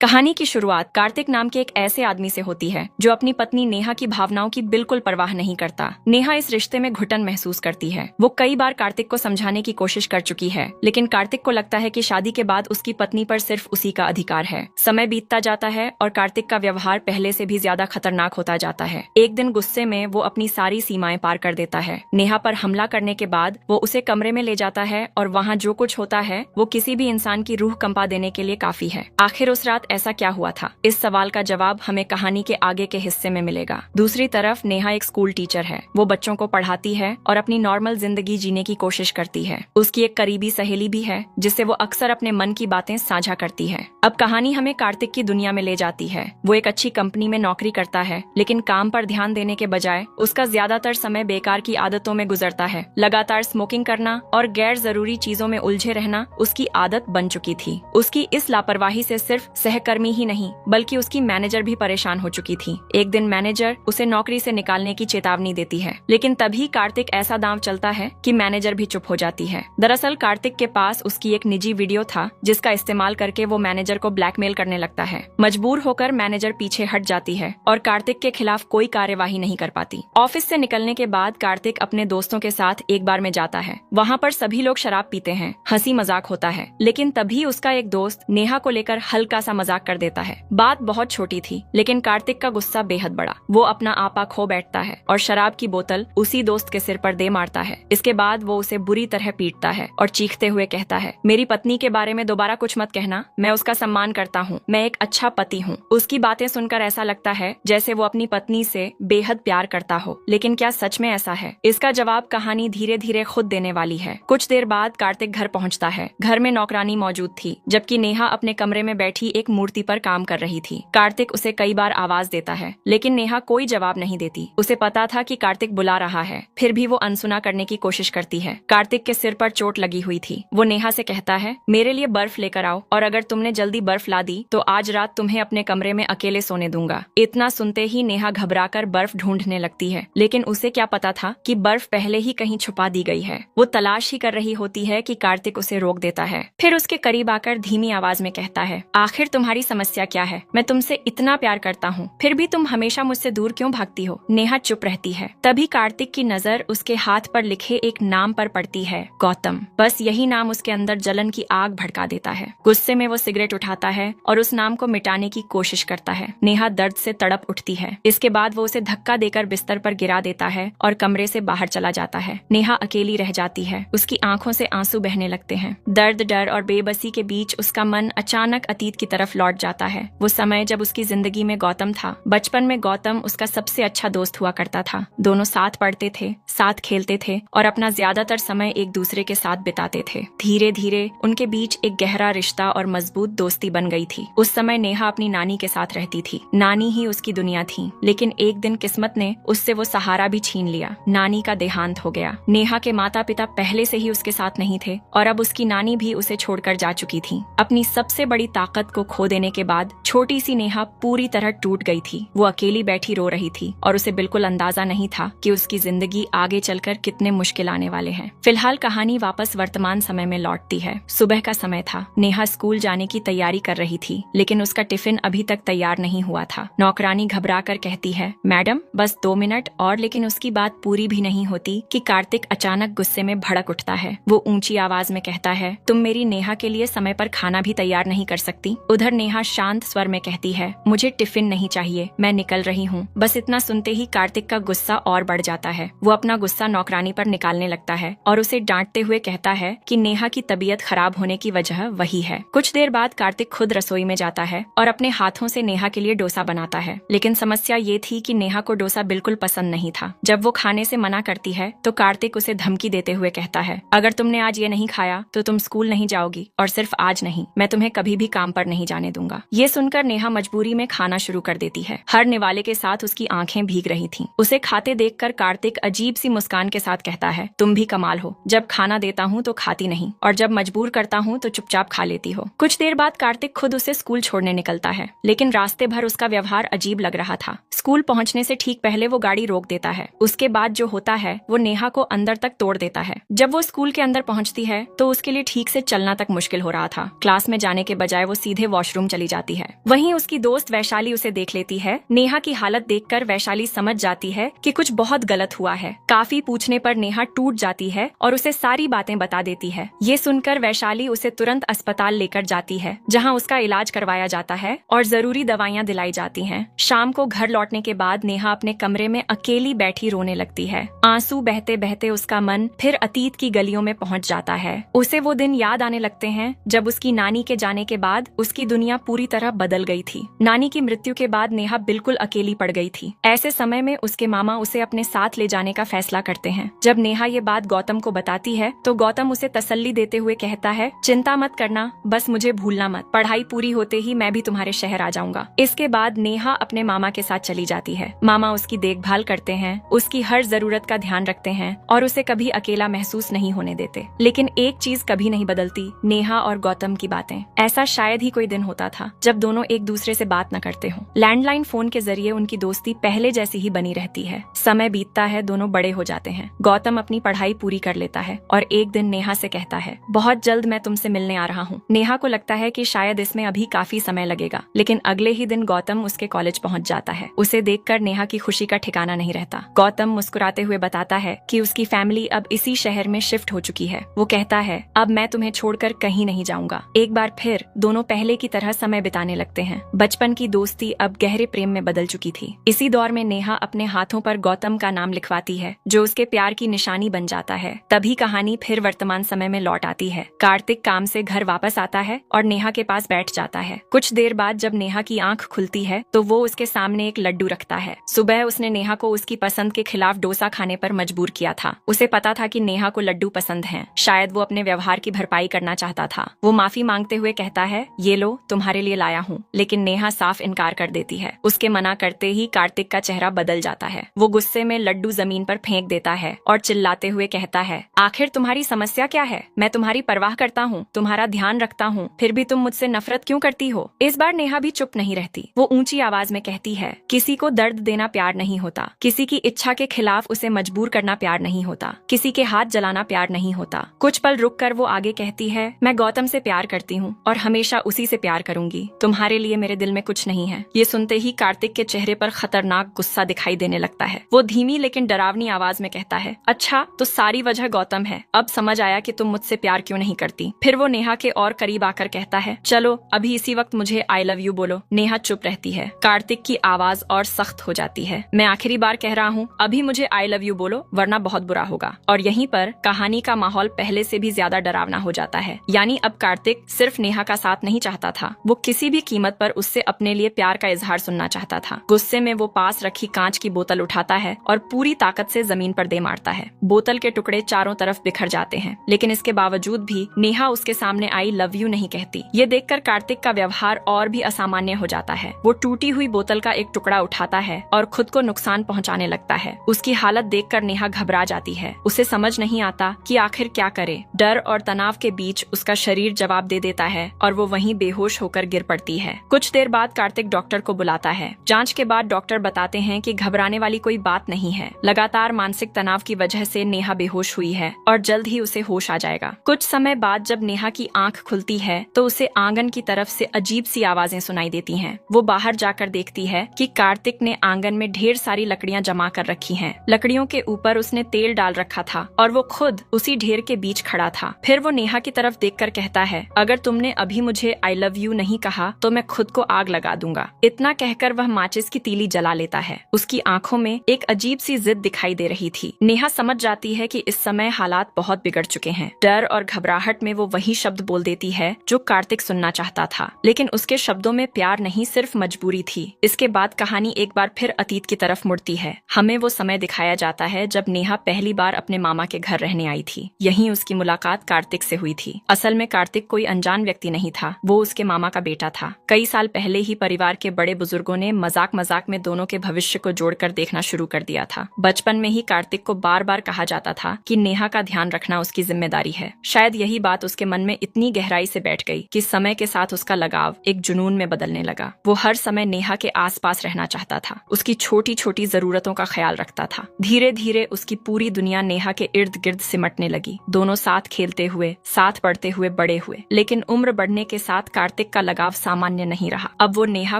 कहानी की शुरुआत कार्तिक नाम के एक ऐसे आदमी से होती है जो अपनी पत्नी नेहा की भावनाओं की बिल्कुल परवाह नहीं करता। नेहा इस रिश्ते में घुटन महसूस करती है। वो कई बार कार्तिक को समझाने की कोशिश कर चुकी है, लेकिन कार्तिक को लगता है कि शादी के बाद उसकी पत्नी पर सिर्फ उसी का अधिकार है। समय बीतता जाता है और कार्तिक का व्यवहार पहले से भी ज्यादा खतरनाक होता जाता है। एक दिन गुस्से में वो अपनी सारी सीमाएं पार कर देता है। नेहा पर हमला करने के बाद वो उसे कमरे में ले जाता है और वहाँ जो कुछ होता है वो किसी भी इंसान की रूह कंपा देने के लिए काफी है। आखिर उस रात ऐसा क्या हुआ था? इस सवाल का जवाब हमें कहानी के आगे के हिस्से में मिलेगा। दूसरी तरफ नेहा एक स्कूल टीचर है। वो बच्चों को पढ़ाती है और अपनी नॉर्मल जिंदगी जीने की कोशिश करती है। उसकी एक करीबी सहेली भी है जिससे वो अक्सर अपने मन की बातें साझा करती है। अब कहानी हमें कार्तिक की दुनिया में ले जाती है। वो एक अच्छी कंपनी में नौकरी करता है, लेकिन काम पर ध्यान देने के बजाय उसका ज्यादातर समय बेकार की आदतों में गुजरता है। लगातार स्मोकिंग करना और गैर जरूरी चीजों में उलझे रहना उसकी आदत बन चुकी थी। उसकी इस लापरवाही से सिर्फ सहकर्मी ही नहीं बल्कि उसकी मैनेजर भी परेशान हो चुकी थी। एक दिन मैनेजर उसे नौकरी से निकालने की चेतावनी देती है, लेकिन तभी कार्तिक ऐसा दांव चलता है कि मैनेजर भी चुप हो जाती है। दरअसल कार्तिक के पास उसकी एक निजी वीडियो था जिसका इस्तेमाल करके वो मैनेजर को ब्लैकमेल करने लगता है। मजबूर होकर मैनेजर पीछे हट जाती है और कार्तिक के खिलाफ कोई कार्यवाही नहीं कर पाती। ऑफिस से निकलने के बाद कार्तिक अपने दोस्तों के साथ एक बार में जाता है। वहाँ पर सभी लोग शराब पीते हैं, हंसी मजाक होता है, लेकिन तभी उसका एक दोस्त नेहा को लेकर हल्का सा मजाक कर देता है। बात बहुत छोटी थी, लेकिन कार्तिक का गुस्सा बेहद बड़ा। वो अपना आपा खो बैठता है और शराब की बोतल उसी दोस्त के सिर पर दे मारता है। इसके बाद वो उसे बुरी तरह पीटता है और चीखते हुए कहता है, मेरी पत्नी के बारे में दोबारा कुछ मत कहना, मैं उसका सम्मान करता हूँ, मैं एक अच्छा पति हूँ। उसकी बातें सुनकर ऐसा लगता है जैसे वो अपनी पत्नी से बेहद प्यार करता हो, लेकिन क्या सच में ऐसा है? इसका जवाब कहानी धीरे धीरे खुद देने वाली है। कुछ देर बाद कार्तिक घर पहुँचता है। घर में नौकरानी मौजूद थी, जबकि नेहा अपने कमरे में बैठी एक मूर्ति पर काम कर रही थी। कार्तिक उसे कई बार आवाज देता है, लेकिन नेहा कोई जवाब नहीं देती। उसे पता था कि कार्तिक बुला रहा है, फिर भी वो अनसुना करने की कोशिश करती है। कार्तिक के सिर पर चोट लगी हुई थी। वो नेहा से कहता है, मेरे लिए बर्फ लेकर आओ, और अगर तुमने जल्दी बर्फ ला दी तो आज रात तुम्हें अपने कमरे में अकेले सोने दूंगा। इतना सुनते ही नेहा घबराकर बर्फ ढूंढने लगती है, लेकिन उसे क्या पता था कि बर्फ पहले ही कहीं छुपा दी गई है। वो तलाश ही कर रही होती है कि कार्तिक उसे रोक देता है। फिर उसके करीब आकर धीमी आवाज में कहता है, आखिर तुम्हारी समस्या क्या है? मैं तुमसे इतना प्यार करता हूँ, फिर भी तुम हमेशा मुझसे दूर क्यों भागती हो? नेहा चुप रहती है। तभी कार्तिक की नजर उसके हाथ पर लिखे एक नाम पर पड़ती है, गौतम। बस यही नाम उसके अंदर जलन की आग भड़का देता है। गुस्से में वो सिगरेट उठाता है और उस नाम को मिटाने की कोशिश करता है। नेहा दर्द से तड़प उठती है। इसके बाद वो उसे धक्का देकर बिस्तर पर गिरा देता है और कमरे से बाहर चला जाता है। नेहा अकेली रह जाती है। उसकी आंखों से आंसू बहने लगते हैं। दर्द, डर और बेबसी के बीच उसका मन अचानक अतीत की तरफ लौट जाता है। वो समय जब उसकी जिंदगी में गौतम था। बचपन में गौतम उसका सबसे अच्छा दोस्त हुआ करता था। दोनों साथ पढ़ते थे, साथ खेलते थे और अपना ज्यादातर समय एक दूसरे के साथ बिताते थे। धीरे धीरे उनके बीच एक गहरा रिश्ता और मजबूत दोस्ती बन गई थी। उस समय नेहा अपनी नानी के साथ रहती थी। नानी ही उसकी दुनिया थी, लेकिन एक दिन किस्मत ने उससे वो सहारा भी छीन लिया। नानी का देहांत हो गया। नेहा के माता पिता पहले से ही उसके साथ नहीं थे और अब उसकी नानी भी उसे छोड़कर जा चुकी थी। अपनी सबसे बड़ी ताकत को खो देने के बाद छोटी सी नेहा पूरी तरह टूट गई थी। वो अकेली बैठी रो रही थी और उसे बिल्कुल अंदाजा नहीं था कि उसकी जिंदगी आगे चलकर कितने मुश्किल आने वाले हैं। फिलहाल कहानी वापस वर्तमान समय में लौटती है। सुबह का समय था। नेहा स्कूल जाने की तैयारी कर रही थी, लेकिन उसका टिफिन अभी तक तैयार नहीं हुआ था। नौकरानी घबरा कर कहती है, मैडम बस 2 मिनट और, लेकिन उसकी बात पूरी भी नहीं होती कि कार्तिक अचानक गुस्से में भड़क उठता है। वो ऊंची आवाज में कहता है, तुम मेरी नेहा के लिए समय पर खाना भी तैयार नहीं कर सकती? उधर नेहा शांत स्वर में कहती है, मुझे टिफिन नहीं चाहिए, मैं निकल रही हूँ। बस इतना सुनते ही कार्तिक का गुस्सा और बढ़ जाता है। वो अपना गुस्सा नौकरानी पर निकालने लगता है और उसे डांटते हुए कहता है कि नेहा की तबीयत खराब होने की वजह वही है। कुछ देर बाद कार्तिक खुद रसोई में जाता है और अपने हाथों से नेहा के लिए डोसा बनाता है, लेकिन समस्या ये थी कि नेहा को डोसा बिल्कुल पसंद नहीं था। जब वो खाने से मना करती है तो कार्तिक उसे धमकी देते हुए कहता है, अगर तुमने आज ये नहीं खाया तो तुम स्कूल नहीं जाओगी, और सिर्फ आज नहीं, मैं तुम्हें कभी भी काम पर नहीं जाने दूंगा। ये सुनकर नेहा मजबूरी में खाना शुरू कर देती है। हर निवाले के साथ उसकी आंखें भीग रही थीं। उसे खाते देखकर कार्तिक अजीब सी मुस्कान के साथ कहता है, तुम भी कमाल हो, जब खाना देता हूँ तो खाती नहीं, और जब मजबूर करता हूँ तो चुपचाप खा लेती हो। कुछ देर बाद कार्तिक खुद उसे स्कूल छोड़ने निकलता है, लेकिन रास्ते भर उसका व्यवहार अजीब लग रहा था। स्कूल पहुँचने से ठीक पहले वो गाड़ी रोक देता है। उसके बाद जो होता है वो नेहा को अंदर तक तोड़ देता है। जब वो स्कूल के अंदर पहुँचती है तो उसके लिए ठीक से चलना तक मुश्किल हो रहा था। क्लास में जाने के बजाय वो सीधे वॉशरूम वॉशरूम चली जाती है। वहीं उसकी दोस्त वैशाली उसे देख लेती है। नेहा की हालत देखकर वैशाली समझ जाती है कि कुछ बहुत गलत हुआ है। काफी पूछने पर नेहा टूट जाती है और उसे सारी बातें बता देती है। ये सुनकर वैशाली उसे तुरंत अस्पताल लेकर जाती है, जहाँ उसका इलाज करवाया जाता है और जरूरी दवाइयाँ दिलाई जाती हैं। शाम को घर लौटने के बाद नेहा अपने कमरे में अकेली बैठी रोने लगती है। आंसू बहते बहते उसका मन फिर अतीत की गलियों में पहुंच जाता है। उसे वो दिन याद आने लगते हैं जब उसकी नानी के जाने के बाद उसकी दुनिया पूरी तरह बदल गई थी। नानी की मृत्यु के बाद नेहा बिल्कुल अकेली पड़ गई थी। ऐसे समय में उसके मामा उसे अपने साथ ले जाने का फैसला करते हैं। जब नेहा ये बात गौतम को बताती है तो गौतम उसे तसल्ली देते हुए कहता है, चिंता मत करना, बस मुझे भूलना मत। पढ़ाई पूरी होते ही मैं भी तुम्हारे शहर आ जाऊंगा। इसके बाद नेहा अपने मामा के साथ चली जाती है। मामा उसकी देखभाल करते हैं, उसकी हर जरूरत का ध्यान रखते हैं और उसे कभी अकेला महसूस नहीं होने देते। लेकिन एक चीज कभी नहीं बदलती, नेहा और गौतम की बातें। ऐसा शायद ही कोई दिन होता था जब दोनों एक दूसरे से बात न करते हों। लैंडलाइन फोन के जरिए उनकी दोस्ती पहले जैसी ही बनी रहती है। समय बीतता है, दोनों बड़े हो जाते हैं। गौतम अपनी पढ़ाई पूरी कर लेता है और एक दिन नेहा से कहता है, बहुत जल्द मैं तुमसे मिलने आ रहा हूँ। नेहा को लगता है कि शायद इसमें अभी काफी समय लगेगा, लेकिन अगले ही दिन गौतम उसके कॉलेज पहुँच जाता है। उसे देखकर नेहा की खुशी का ठिकाना नहीं रहता। गौतम मुस्कुराते हुए बताता है कि उसकी फैमिली अब इसी शहर में शिफ्ट हो चुकी है। वो कहता है, अब मैं तुम्हें छोड़कर कहीं नहीं जाऊंगा। एक बार फिर दोनों पहले की तरह समय बिताने लगते हैं। बचपन की दोस्ती अब गहरे प्रेम में बदल चुकी थी। इसी दौर में नेहा अपने हाथों पर गौतम का नाम लिखवाती है, जो उसके प्यार की निशानी बन जाता है। तभी कहानी फिर वर्तमान समय में लौट आती है। कार्तिक काम से घर वापस आता है और नेहा के पास बैठ जाता है। कुछ देर बाद जब नेहा की आंख खुलती है तो वो उसके सामने एक लड्डू रखता है। सुबह उसने नेहा को उसकी पसंद के खिलाफ डोसा खाने पर मजबूर किया था। उसे पता था कि नेहा को लड्डू पसंद हैं। शायद वो अपने व्यवहार की भरपाई करना चाहता था। वो माफी मांगते हुए कहता है, ये लो, तुम्हारे लिए लाया हूँ। लेकिन नेहा साफ इनकार कर देती है। उसके मना करते ही कार्तिक का चेहरा बदल जाता है। वो गुस्से में लड्डू जमीन पर फेंक देता है और चिल्लाते हुए कहता है, आखिर तुम्हारी समस्या क्या है? मैं तुम्हारी परवाह करता हूँ, तुम्हारा ध्यान रखता हूँ, फिर भी तुम मुझसे नफरत क्यों करती हो? इस बार नेहा भी चुप नहीं रहती। वो ऊंची आवाज में कहती है, किसी को दर्द देना प्यार नहीं होता, किसी की इच्छा के खिलाफ उसे मजबूर करना प्यार नहीं होता, किसी के हाथ जलाना प्यार नहीं होता। कुछ पल रुककर वो आगे कहती है, मैं गौतम से प्यार करती हूँ और हमेशा उसी से प्यार करूंगी। तुम्हारे लिए मेरे दिल में कुछ नहीं है। ये सुनते ही कार्तिक के चेहरे पर खतरनाक गुस्सा दिखाई देने लगता है। वो धीमी लेकिन डरावनी आवाज में कहता है, अच्छा तो सारी वजह गौतम है। अब समझ आया कि तुम मुझसे प्यार क्यों नहीं करती। फिर वो नेहा के और करीब आकर कहता है, चलो अभी इसी वक्त मुझे आई लव यू बोलो। नेहा चुप रहती है। कार्तिक की आवाज और सख्त हो जाती है, मैं आखिरी बार कह रहा हूँ, अभी मुझे आई लव यू बोलो वरना बहुत बुरा होगा। और यहीं पर कहानी का माहौल पहले से भी ज्यादा डरावना हो जाता है। यानी अब कार्तिक सिर्फ नेहा का साथ नहीं चाहता था, वो किसी भी कीमत पर उससे अपने लिए प्यार का इजहार सुनना चाहता था। गुस्से में वो पास रखी कांच की बोतल उठाता है और पूरी ताकत से जमीन पर दे मारता है। बोतल के टुकड़े चारों तरफ बिखर जाते हैं, लेकिन इसके बावजूद भी नेहा उसके सामने आई लव यू नहीं कहती। ये देखकर कार्तिक का व्यवहार और भी असामान्य हो जाता है। वो टूटी हुई बोतल का एक टुकड़ा उठाता है और खुद को नुकसान पहुंचाने लगता है। उसकी हालत देखकर नेहा घबरा जाती है। उसे समझ नहीं आता कि आखिर क्या करे। डर और तनाव के बीच उसका शरीर जवाब दे देता है और वो वहीं बेहोश होकर गिर पड़ती है। कुछ देर बाद कार्तिक डॉक्टर को बुलाता है। जांच के बाद डॉक्टर बताते हैं कि घबराने वाली कोई बात नहीं है। लगातार मानसिक तनाव की वजह से नेहा बेहोश हुई है और जल्द ही उसे होश आ जाएगा। कुछ समय बाद जब नेहा की आंख खुलती है तो उसे आंगन की तरफ से अजीब सी आवाजें सुनाई देती हैं। वो बाहर जाकर देखती है कि कार्तिक ने आंगन में ढेर सारी लकड़ियां जमा कर रखी हैं। लकड़ियों के ऊपर उसने तेल डाल रखा था और वो खुद उसी ढेर के बीच खड़ा था। फिर वो नेहा की तरफ देखकर कहता है, अगर तुमने अभी मुझे आई लव यू नहीं कहा तो मैं खुद को आग लगा दूंगा। इतना कहकर वह माचिस की तीली जला लेता है। उसकी आंखों में एक अजीब सी जिद दिखाई दे रही थी। नेहा समझ जाती है कि इस समय हालात बहुत बिगड़ चुके हैं। डर और घबराहट में वो वही शब्द बोल देती है जो कार्तिक सुनना चाहता था, लेकिन उसके शब्दों में प्यार नहीं, सिर्फ मजबूरी थी। इसके बाद कहानी एक बार फिर अतीत की तरफ मुड़ती है। हमें वो समय दिखाया जाता है जब नेहा पहली बार अपने मामा के घर रहने आई थी। यहीं उसकी मुलाकात कार्तिक से हुई थी। असल में कार्तिक कोई अनजान व्यक्ति नहीं था, वो उसके मामा का बेटा था। कई साल पहले ही परिवार के बड़े बुजुर्गों ने मजाक मजाक में दोनों के भविष्य को जोड़कर देखना शुरू कर दिया था। बचपन में ही कार्तिक को बार बार कहा जाता था कि नेहा का ध्यान रखना उसकी जिम्मेदारी है। शायद यही बात उसके मन में इतनी गहराई से बैठ गई कि समय के साथ उसका लगाव एक जुनून में बदलने लगा। वो हर समय नेहा के आसपास रहना चाहता था, उसकी छोटी छोटी जरूरतों का ख्याल रखता था। धीरे धीरे उसकी पूरी दुनिया नेहा के इर्द गिर्द सिमटने लगी। दोनों साथ खेलते हुए, साथ पढ़ते हुए बड़े हुए। लेकिन उम्र बढ़ने के साथ कार्तिक कार्तिक का लगाव सामान्य नहीं रहा। अब वो नेहा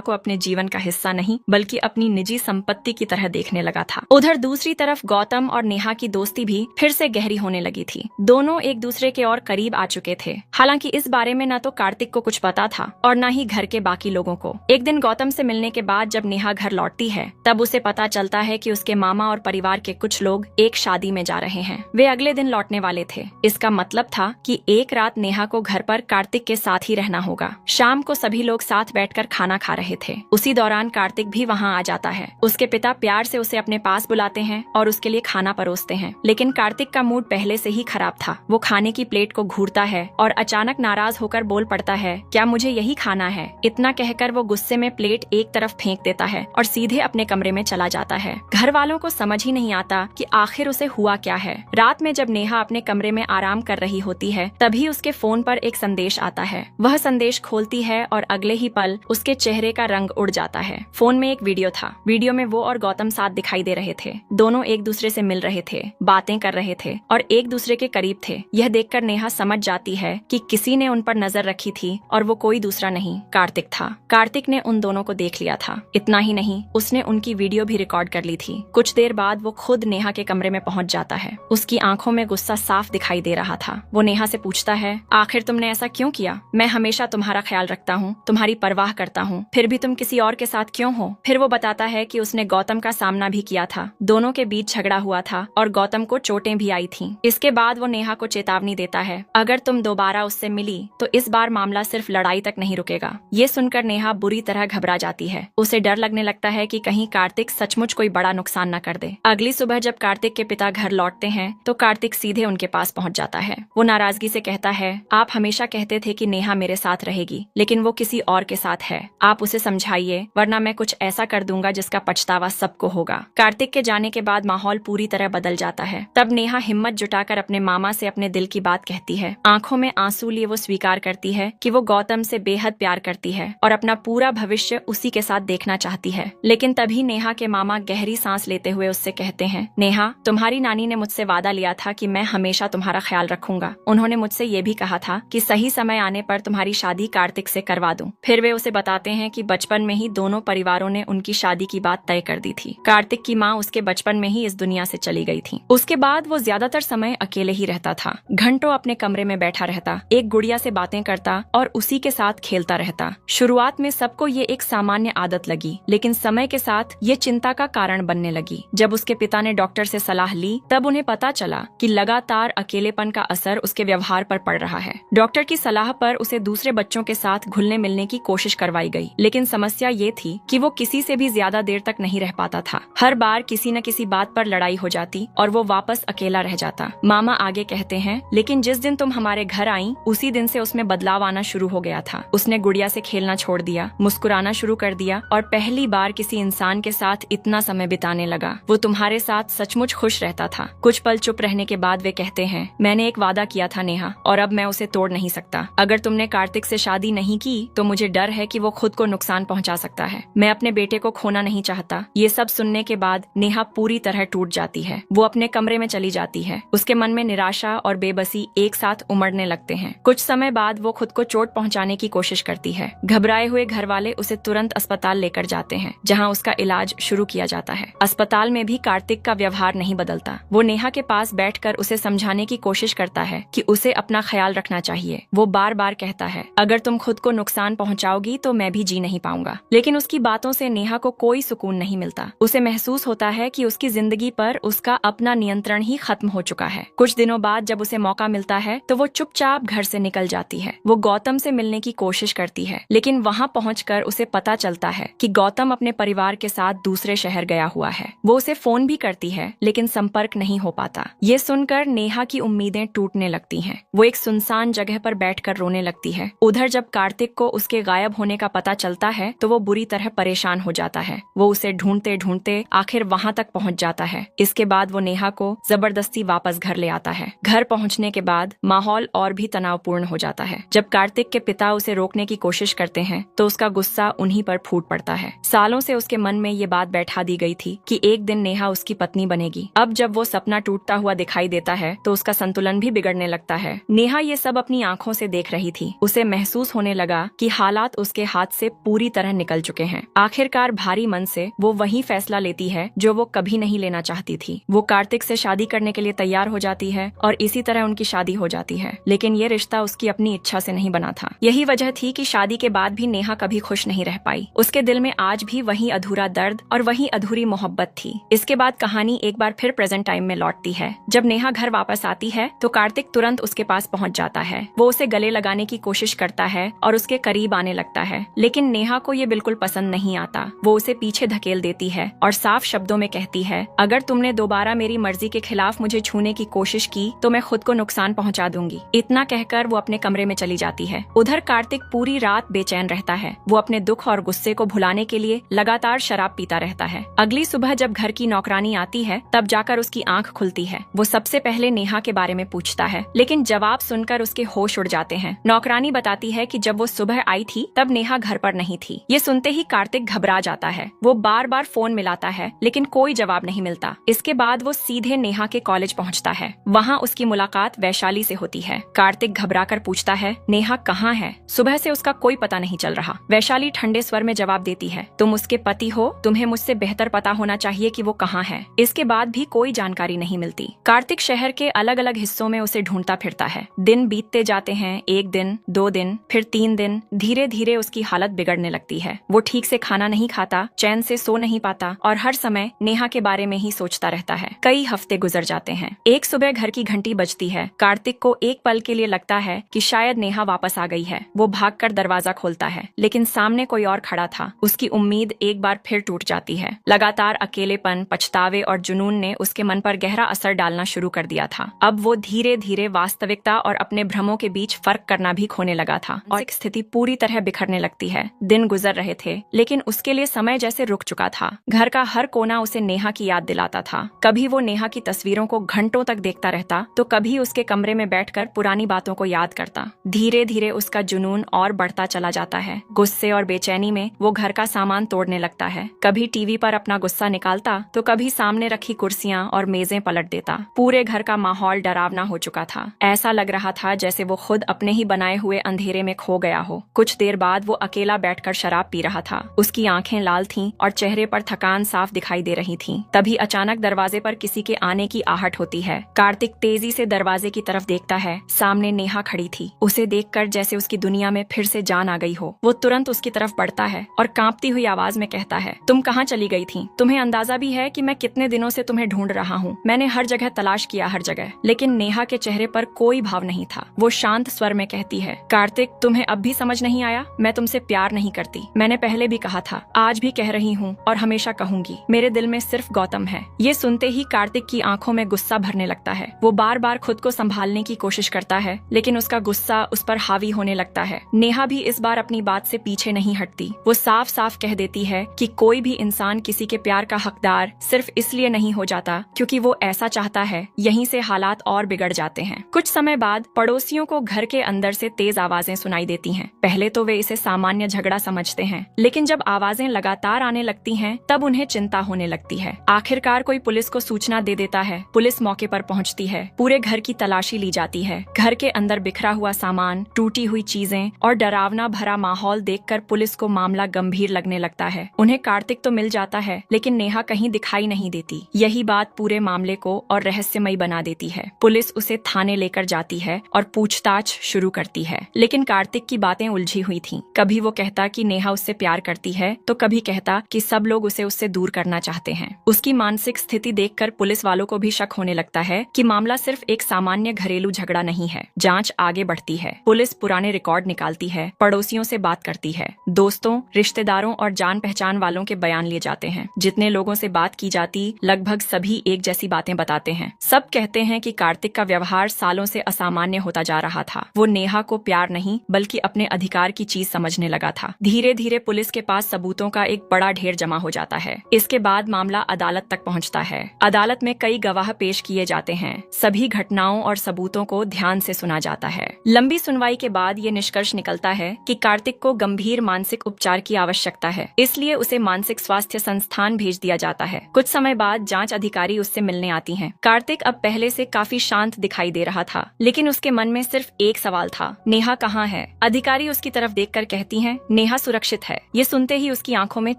को अपने जीवन का हिस्सा नहीं बल्कि अपनी निजी संपत्ति की तरह देखने लगा था। उधर दूसरी तरफ गौतम और नेहा की दोस्ती भी फिर से गहरी होने लगी थी। दोनों एक दूसरे के और करीब आ चुके थे। हालांकि इस बारे में न तो कार्तिक को कुछ पता था और न ही घर के बाकी लोगों को। एक दिन गौतम से मिलने के बाद जब नेहा घर लौटती है तब उसे पता चलता है कि उसके मामा और परिवार के कुछ लोग एक शादी में जा रहे हैं। वे अगले दिन लौटने वाले थे। इसका मतलब था कि एक रात नेहा को घर पर कार्तिक के साथ ही रहना होगा। शाम को सभी लोग साथ बैठकर खाना खा रहे थे। उसी दौरान कार्तिक भी वहाँ आ जाता है। उसके पिता प्यार से उसे अपने पास बुलाते हैं और उसके लिए खाना परोसते हैं। लेकिन कार्तिक का मूड पहले से ही खराब था। वो खाने की प्लेट को घूरता है और अचानक नाराज होकर बोल पड़ता है, क्या मुझे यही खाना है? इतना कहकर वो गुस्से में प्लेट एक तरफ फेंक देता है और सीधे अपने कमरे में चला जाता है। घर वालों को समझ ही नहीं आता कि आखिर उसे हुआ क्या है। रात में जब नेहा अपने कमरे में आराम कर रही होती है तभी उसके फोन पर एक संदेश आता है। वह संदेश खोलती है और अगले ही पल उसके चेहरे का रंग उड़ जाता है। फोन में एक वीडियो था। वीडियो में वो और गौतम साथ दिखाई दे रहे थे। दोनों एक दूसरे से मिल रहे थे, बातें कर रहे थे और एक दूसरे के करीब थे। यह देखकर नेहा समझ जाती है कि किसी ने उन पर नजर रखी थी और वो कोई दूसरा नहीं कार्तिक था। कार्तिक ने उन दोनों को देख लिया था। इतना ही नहीं, उसने उनकी वीडियो भी रिकॉर्ड कर ली थी। कुछ देर बाद वो खुद नेहा के कमरे में पहुंच जाता है। उसकी आंखों में गुस्सा साफ दिखाई दे रहा था। वो नेहा से पूछता है, आखिर तुमने ऐसा क्यों किया? मैं हमेशा तुम्हारा ख्याल रखता हूँ, तुम्हारी परवाह करता हूँ, फिर भी तुम किसी और के साथ क्यों हो? फिर वो बताता है कि उसने गौतम का सामना भी किया था। दोनों के बीच झगड़ा हुआ था और गौतम को चोटें भी आई थीं। इसके बाद वो नेहा को चेतावनी देता है, अगर तुम दोबारा उससे मिली तो इस बार मामला सिर्फ लड़ाई तक नहीं रुकेगा। ये सुनकर नेहा बुरी तरह घबरा जाती है। उसे डर लगने लगता है कि कहीं कार्तिक सचमुच कोई बड़ा नुकसान न कर दे। अगली सुबह जब कार्तिक के पिता घर लौटते हैं तो कार्तिक सीधे उनके पास पहुंच जाता है। वो नाराजगी से कहता है, आप हमेशा कहते थे कि नेहा मेरे साथ रहेगी, लेकिन वो किसी और के साथ है। आप उसे समझाइए, वरना मैं कुछ ऐसा कर दूंगा जिसका पछतावा सबको होगा। कार्तिक के जाने के बाद माहौल पूरी तरह बदल जाता है। तब नेहा हिम्मत जुटाकर अपने मामा से अपने दिल की बात कहती है। आंखों में आंसू लिए वो स्वीकार करती है कि वो गौतम से बेहद प्यार करती है और अपना पूरा भविष्य उसी के साथ देखना चाहती है। लेकिन तभी नेहा के मामा गहरी सांस लेते हुए उससे कहते हैं, नेहा, तुम्हारी नानी ने मुझसे वादा लिया था कि मैं हमेशा तुम्हारा ख्याल रखूंगा। उन्होंने मुझसे ये भी कहा था कि सही समय आने पर तुम्हारी शादी कार्तिक से करवा दूं। फिर वे उसे बताते हैं कि बचपन में ही दोनों परिवारों ने उनकी शादी की बात तय कर दी थी। कार्तिक की माँ उसके बचपन में ही इस दुनिया से चली गई थी। उसके बाद वो ज्यादातर समय अकेले ही रहता था। घंटों अपने कमरे में बैठा रहता, एक गुड़िया से बातें करता और उसी के साथ खेलता रहता। शुरुआत में सबको ये एक सामान्य आदत लगी, लेकिन समय के साथ ये चिंता का कारण बनने लगी। जब उसके पिता ने डॉक्टर से सलाह ली तब उन्हें पता चला कि लगातार अकेलेपन का असर उसके व्यवहार पर पड़ रहा है। डॉक्टर की सलाह पर उसे दूसरे बच्चों के साथ घुलने मिलने की कोशिश करवाई गई, लेकिन समस्या ये थी कि वो किसी से भी ज्यादा देर तक नहीं रह पाता था। हर बार किसी न किसी बात पर लड़ाई हो जाती और वो वापस अकेला रह जाता। मामा आगे कहते हैं, लेकिन जिस दिन तुम हमारे घर आई उसी दिन से उसमें बदलाव आना शुरू हो गया था। उसने गुड़िया से खेलना छोड़ दिया, मुस्कुराना शुरू कर दिया और पहली बार किसी इंसान के साथ इतना समय बिताने लगा। वो तुम्हारे साथ सचमुच खुश रहता था। कुछ पल चुप रहने के बाद वे कहते हैं, मैंने एक वादा किया था नेहा, और अब मैं उसे तोड़ नहीं सकता। अगर तुमने कार्तिक से शादी नहीं की तो मुझे डर है कि वो खुद को नुकसान पहुंचा सकता है। मैं अपने बेटे को खोना नहीं चाहता। ये सब सुनने के बाद नेहा पूरी तरह टूट जाती है। वो अपने कमरे में चली जाती है। उसके मन में निराशा और बेबसी एक साथ उमड़ने लगते हैं। कुछ समय बाद वो खुद को चोट पहुंचाने की कोशिश करती है। घबराए हुए घर वाले उसे तुरंत अस्पताल लेकर जाते हैं, जहां उसका इलाज शुरू किया जाता है। अस्पताल में भी कार्तिक का व्यवहार नहीं बदलता। वो नेहा के पास बैठकर उसे समझाने की कोशिश करता है कि उसे अपना ख्याल रखना चाहिए। वो बार बार कहता है, अगर तुम खुद को नुकसान पहुंचाओगी तो मैं भी जी नहीं पाऊंगा। लेकिन उसकी बातों से नेहा को कोई सुकून नहीं मिलता। उसे महसूस होता है कि उसकी जिंदगी पर उसका अपना नियंत्रण ही खत्म हो चुका है। कुछ दिनों बाद जब उसे मौका मिलता है तो वो चुपचाप घर से निकल जाती है। वो गौतम से मिलने की कोशिश करती है, लेकिन वहाँ पहुंचकर उसे पता चलता है कि गौतम अपने परिवार के साथ दूसरे शहर गया हुआ है। वो उसे फोन भी करती है, लेकिन संपर्क नहीं हो पाता। ये सुनकर नेहा की उम्मीदें टूटने लगती हैं। वो एक सुनसान जगह पर बैठकर रोने लगती है। उधर जब कार्तिक को उसके गायब होने का पता चलता है तो वो बुरी तरह परेशान हो जाता है। वो उसे ढूंढते ढूंढते आखिर वहाँ तक पहुँच जाता है। इसके बाद वो नेहा को जबरदस्ती वापस घर ले आता है। घर पहुँचने के बाद माहौल और भी तनावपूर्ण हो जाता है। जब कार्तिक के पिता उसे रोकने की कोशिश करते हैं तो उसका गुस्सा उन्हीं पर फूट पड़ता है। सालों से उसके मन में ये बात बैठा दी गई थी कि एक दिन नेहा उसकी पत्नी बनेगी। अब जब वो सपना टूटता हुआ दिखाई देता है तो उसका संतुलन भी बिगड़ने लगता है। नेहा ये सब अपनी आंखों से देख रही थी। उसे महसूस महसूस होने लगा कि हालात उसके हाथ से पूरी तरह निकल चुके हैं। आखिरकार भारी मन से वो वही फैसला लेती है जो वो कभी नहीं लेना चाहती थी। वो कार्तिक से शादी करने के लिए तैयार हो जाती है और इसी तरह उनकी शादी हो जाती है। लेकिन ये रिश्ता उसकी अपनी इच्छा से नहीं बना था। यही वजह थी कि शादी के बाद भी नेहा कभी खुश नहीं रह पाई। उसके दिल में आज भी वही अधूरा दर्द और वही अधूरी मोहब्बत थी। इसके बाद कहानी एक बार फिर प्रेजेंट टाइम में लौटती है। जब नेहा घर वापस आती है तो कार्तिक तुरंत उसके पास पहुंच जाता है। वो उसे गले लगाने की कोशिश करता है और उसके करीब आने लगता है, लेकिन नेहा को ये बिल्कुल पसंद नहीं आता। वो उसे पीछे धकेल देती है और साफ शब्दों में कहती है, अगर तुमने दोबारा मेरी मर्जी के खिलाफ मुझे छूने की कोशिश की तो मैं खुद को नुकसान पहुंचा दूंगी। इतना कहकर वो अपने कमरे में चली जाती है। उधर कार्तिक पूरी रात बेचैन रहता है। वो अपने दुख और गुस्से को भुलाने के लिए लगातार शराब पीता रहता है। अगली सुबह जब घर की नौकरानी आती है तब जाकर उसकी आंख खुलती है। वो सबसे पहले नेहा के बारे में पूछता है, लेकिन जवाब सुनकर उसके होश उड़ जाते हैं। नौकरानी बताती है कि जब वो सुबह आई थी तब नेहा घर पर नहीं थी। ये सुनते ही कार्तिक घबरा जाता है। वो बार बार फोन मिलाता है लेकिन कोई जवाब नहीं मिलता। इसके बाद वो सीधे नेहा के कॉलेज पहुंचता है। वहाँ उसकी मुलाकात वैशाली से होती है। कार्तिक घबरा कर पूछता है, नेहा कहाँ है? सुबह से उसका कोई पता नहीं चल रहा। वैशाली ठंडे स्वर में जवाब देती है, तुम उसके पति हो, तुम्हें मुझसे बेहतर पता होना चाहिए कि वो कहाँ है। इसके बाद भी कोई जानकारी नहीं मिलती। कार्तिक शहर के अलग अलग हिस्सों में उसे ढूंढता फिरता है। दिन बीतते जाते हैं, 1 दिन, 2 दिन, फिर 3 दिन। धीरे धीरे उसकी हालत बिगड़ने लगती है। वो ठीक से खाना नहीं खाता, चैन से सो नहीं पाता और हर समय नेहा के बारे में ही सोचता रहता है। कई हफ्ते गुजर जाते हैं। एक सुबह घर की घंटी बजती है। कार्तिक को एक पल के लिए लगता है कि शायद नेहा वापस आ गई है। वो भागकर दरवाजा खोलता है, लेकिन सामने कोई और खड़ा था। उसकी उम्मीद एक बार फिर टूट जाती है। लगातार अकेलेपन, पछतावे और जुनून ने उसके मन पर गहरा असर डालना शुरू कर दिया था। अब वो धीरे धीरे वास्तविकता और अपने भ्रमों के बीच फर्क करना भी खोने लगा था और एक स्थिति पूरी तरह बिखरने लगती है। दिन गुजर रहे थे, लेकिन उसके लिए समय जैसे रुक चुका था। घर का हर कोना उसे नेहा की याद दिलाता था। कभी वो नेहा की तस्वीरों को घंटों तक देखता रहता तो कभी उसके कमरे में बैठकर पुरानी बातों को याद करता। धीरे धीरे उसका जुनून और बढ़ता चला जाता है। गुस्से और बेचैनी में वो घर का सामान तोड़ने लगता है। कभी टीवी पर अपना गुस्सा निकालता तो कभी सामने रखी कुर्सियां और मेजें पलट देता। पूरे घर का माहौल डरावना हो चुका था। ऐसा लग रहा था जैसे वो खुद अपने ही बनाए हुए अंधेरे में खो गया हो। कुछ देर बाद वो अकेला बैठकर शराब पी रहा था। उसकी आंखें लाल थीं और चेहरे पर थकान साफ दिखाई दे रही थी। तभी अचानक दरवाजे पर किसी के आने की आहट होती है। कार्तिक तेजी से दरवाजे की तरफ देखता है। सामने नेहा खड़ी थी। उसे देखकर जैसे उसकी दुनिया में फिर से जान आ गई हो। वो तुरंत उसकी तरफ बढ़ता है और कांपती हुई आवाज में कहता है, तुम कहाँ चली गई थी? तुम्हें अंदाजा भी है कि मैं कितने दिनों से तुम्हें ढूंढ रहा हूँ। मैंने हर जगह तलाश किया, हर जगह, लेकिन नेहा के चेहरे पर कोई भाव नहीं था। वो शांत स्वर में कहती है, कार्तिक, तुम्हें अब भी समझ नहीं आया? मैं तुमसे प्यार नहीं करती। मैंने पहले भी कहा था, आज भी कह रही हूँ और हमेशा कहूंगी, मेरे दिल में सिर्फ गौतम है। ये सुनते ही कार्तिक की आंखों में गुस्सा भरने लगता है। वो बार बार खुद को संभालने की कोशिश करता है, लेकिन उसका गुस्सा उस पर हावी होने लगता है। नेहा भी इस बार अपनी बात से पीछे नहीं हटती। वो साफ साफ कह देती है कि कोई भी इंसान किसी के प्यार का हकदार सिर्फ इसलिए नहीं हो जाता क्योंकि वो ऐसा चाहता है। यहीं से हालात और बिगड़ जाते हैं। कुछ समय बाद पड़ोसियों को घर के अंदर से तेज आवाजें सुनाई देती हैं। पहले तो वे इसे सामान्य झगड़ा समझते हैं, लेकिन जब आवाजें लगातार आने लगती हैं, तब उन्हें चिंता होने लगती है। आखिरकार कोई पुलिस को सूचना दे देता है। पुलिस मौके पर पहुंचती है। पूरे घर की तलाशी ली जाती है। घर के अंदर बिखरा हुआ सामान, टूटी हुई चीजें और डरावना भरा माहौल देखकर पुलिस को मामला गंभीर लगने लगता है। उन्हें कार्तिक तो मिल जाता है, लेकिन नेहा कहीं दिखाई नहीं देती। यही बात पूरे मामले को और रहस्यमयी बना देती है। पुलिस उसे थाने लेकर जाती है और पूछताछ शुरू करती है, लेकिन कार्तिक की बातें उलझी हुई थीं। कभी वो कहता कि नेहा उससे प्यार करती है, तो कभी कहता कि सब लोग उसे उससे दूर करना चाहते हैं। उसकी मानसिक स्थिति देखकर पुलिस वालों को भी शक होने लगता है कि मामला सिर्फ एक सामान्य घरेलू झगड़ा नहीं है। जांच आगे बढ़ती है। पुलिस पुराने रिकॉर्ड निकालती है, पड़ोसियों से बात करती है, दोस्तों, रिश्तेदारों और जान पहचान वालों के बयान लिए जाते हैं। जितने लोगों से बात की जाती, लगभग सभी एक जैसी बातें बताते हैं। सब कहते हैं कि कार्तिक का व्यवहार सालों से असामान्य होता जा रहा था। वो नेहा को प्यार नहीं बल्कि अपने अधिकार की चीज समझने लगा था। धीरे धीरे पुलिस के पास सबूतों का एक बड़ा ढेर जमा हो जाता है। इसके बाद मामला अदालत तक पहुंचता है। अदालत में कई गवाह पेश किए जाते हैं। सभी घटनाओं और सबूतों को ध्यान से सुना जाता है। लंबी सुनवाई के बाद ये निष्कर्ष निकलता है कि कार्तिक को गंभीर मानसिक उपचार की आवश्यकता है, इसलिए उसे मानसिक स्वास्थ्य संस्थान भेज दिया जाता है। कुछ समय बाद जांच अधिकारी उससे मिलने आती हैं। कार्तिक अब पहले से काफी शांत दिखाई दे रहा था, लेकिन उसके मन में सिर्फ एक सवाल था, नेहा कहाँ है? है। अधिकारी उसकी तरफ देखकर कहती हैं, नेहा सुरक्षित है। ये सुनते ही उसकी आंखों में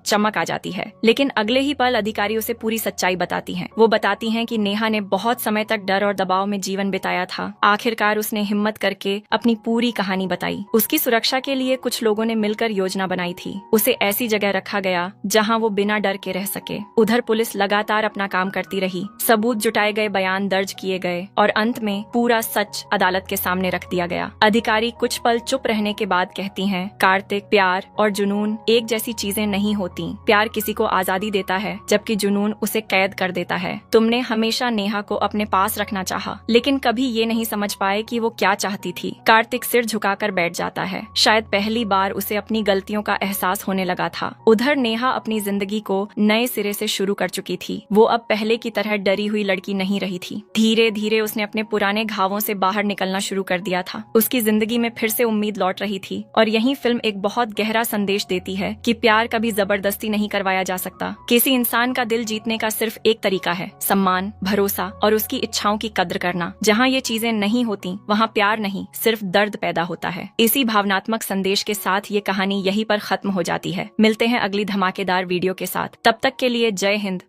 चमक आ जाती है, लेकिन अगले ही पल अधिकारी उसे पूरी सच्चाई बताती हैं। वो बताती हैं कि नेहा ने बहुत समय तक डर और दबाव में जीवन बिताया था। आखिरकार उसने हिम्मत करके अपनी पूरी कहानी बताई। उसकी सुरक्षा के लिए कुछ लोगों ने मिलकर योजना बनाई थी। उसे ऐसी जगह रखा गया जहां वो बिना डर के रह सके। उधर पुलिस लगातार अपना काम करती रही। सबूत जुटाए गए, बयान दर्ज किए गए और अंत में पूरा सच अदालत के सामने रख दिया गया। अधिकारी कुछ पल चुप रहने के बाद कहती हैं, कार्तिक, प्यार और जुनून एक जैसी चीजें नहीं होती। प्यार किसी को आजादी देता है, जबकि जुनून उसे कैद कर देता है। तुमने हमेशा नेहा को अपने पास रखना चाहा, लेकिन कभी ये नहीं समझ पाए कि वो क्या चाहती थी। कार्तिक सिर झुकाकर बैठ जाता है। शायद पहली बार उसे अपनी गलतियों का एहसास होने लगा था। उधर नेहा अपनी जिंदगी को नए सिरे से शुरू कर चुकी थी। वो अब पहले की तरह डरी हुई लड़की नहीं रही थी। धीरे धीरे उसने अपने पुराने घावों से बाहर निकलना शुरू कर दिया था। उसकी जिंदगी में फिर से उम्मीद लौट रही थी। और यही फिल्म एक बहुत गहरा संदेश देती है कि प्यार कभी जबरदस्ती नहीं करवाया जा सकता। किसी इंसान का दिल जीतने का सिर्फ एक तरीका है, सम्मान, भरोसा और उसकी इच्छाओं की कद्र करना। जहाँ ये चीजें नहीं होती, वहाँ प्यार नहीं, सिर्फ दर्द पैदा होता है। इसी भावनात्मक संदेश के साथ ये कहानी यहीं पर खत्म हो जाती है। मिलते हैं अगली धमाकेदार वीडियो के साथ। तब तक के लिए जय हिंद।